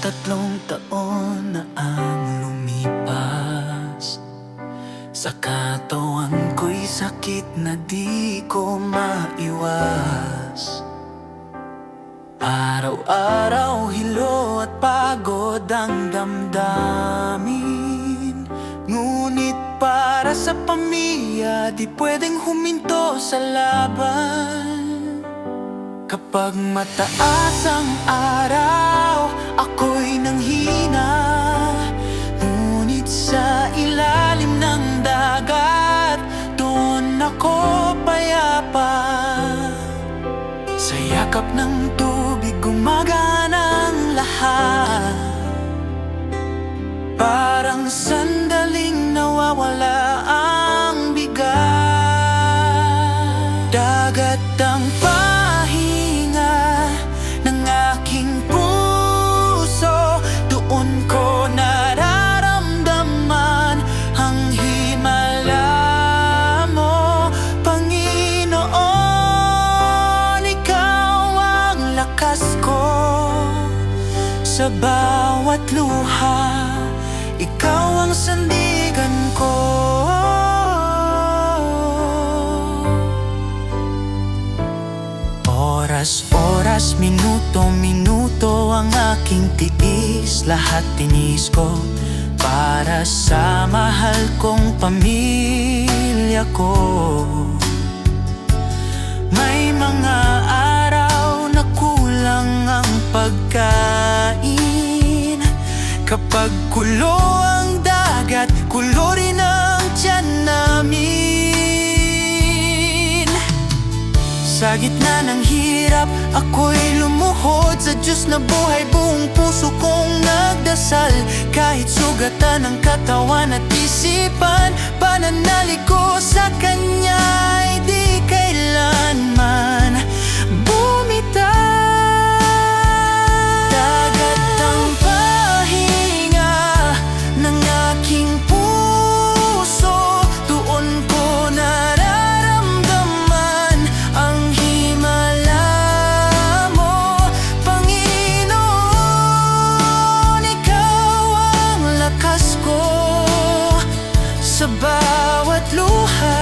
3 taon na ang lumipas. Sa katawan ko'y sakit na di ko maiwas. Araw-araw hilo at pagod ang damdamin. Ngunit para sa pamilya di pwedeng huminto sa laban. Kapag mataas ang araw, ako'y nanghina. Ngunit sa ilalim ng dagat, doon ako payapa. Sa yakap ng tubig gumagana ang lahat. Parang sandaling nawawala ang bigat. Dagat ang pahinga ng aking puso. Doon ko nararamdaman ang himala mo, Panginoon. Ikaw ang lakas ko sa bawat luha. Ikaw ang sandigan ko. Oras-oras, minuto-minuto ang aking tiis. Lahat tinis ko para sa mahal kong pamilya ko. May mga araw na kulang ang pagkain. Kapag kulo ang dagat, kulo rin ang tiyan namin. Sa gitna ng hirap, ako'y lumuhod sa Diyos na buhay. Buong puso kong nagdasal. Kahit sugatan ng katawan at isipan, pananalig ko sa Kanya ay di kailanman bumitaw. Sa bawat luha,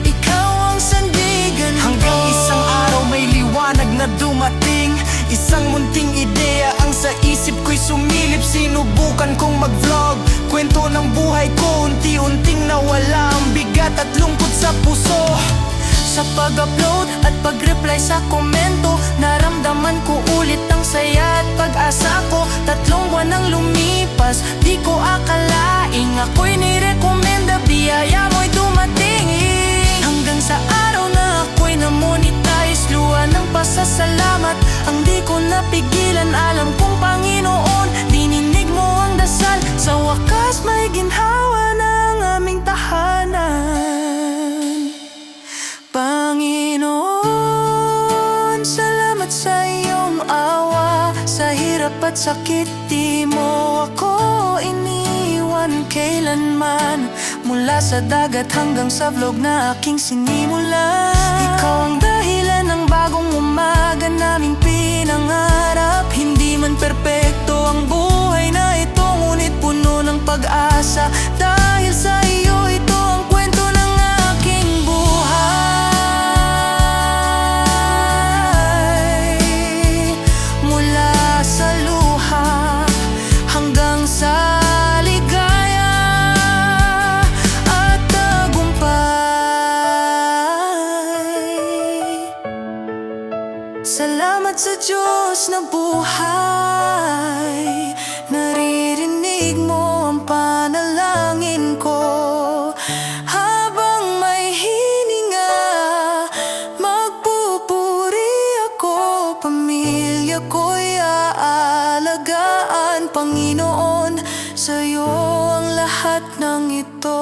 ikaw ang sandigan ko. Hanggang isang araw may liwanag na dumating. Isang munting ideya ang sa isip ko'y sumilip. Sinubukan kong mag-vlog, kwento ng buhay ko. Unti-unting nawala ang bigat at lungkot sa puso. Sa pag-upload at pag-reply sa komento, naramdaman ko ulit ang saya at pag-asa ko. 3 buwan nang lumipas, di ko akalaing ako'y nirekomenda. Biyaya mo'y dumating. Hanggang sa araw na ako'y na-monetize, luha ng pasasalamat ang di ko napigilan. Alam kong Panginoon, dininig mo ang dasal. Sa wakas may ginhawa ng aming tahanan. Panginoon, salamat sa iyong awa. Sa hirap at sakit, di mo ako iniwan kailanman. Mula sa dagat hanggang sa vlog na aking sinimulan, ikaw ang dahilan ng bagong umaga naming pinangarap. Hindi man perpekto ang buhay na ito, ngunit puno ng pag-asa. Dahil sa iyo, ito ang kwento ng aking buhay. Mula sa luha hanggang sa ligaya at tagumpay. Salamat sa Diyos na buhay. Naririnig mo ang panalangin ko. Habang may hininga, magpupuri ako. Pamilya ko'y aalagaan. Panginoon, sa'yo ang lahat ng ito.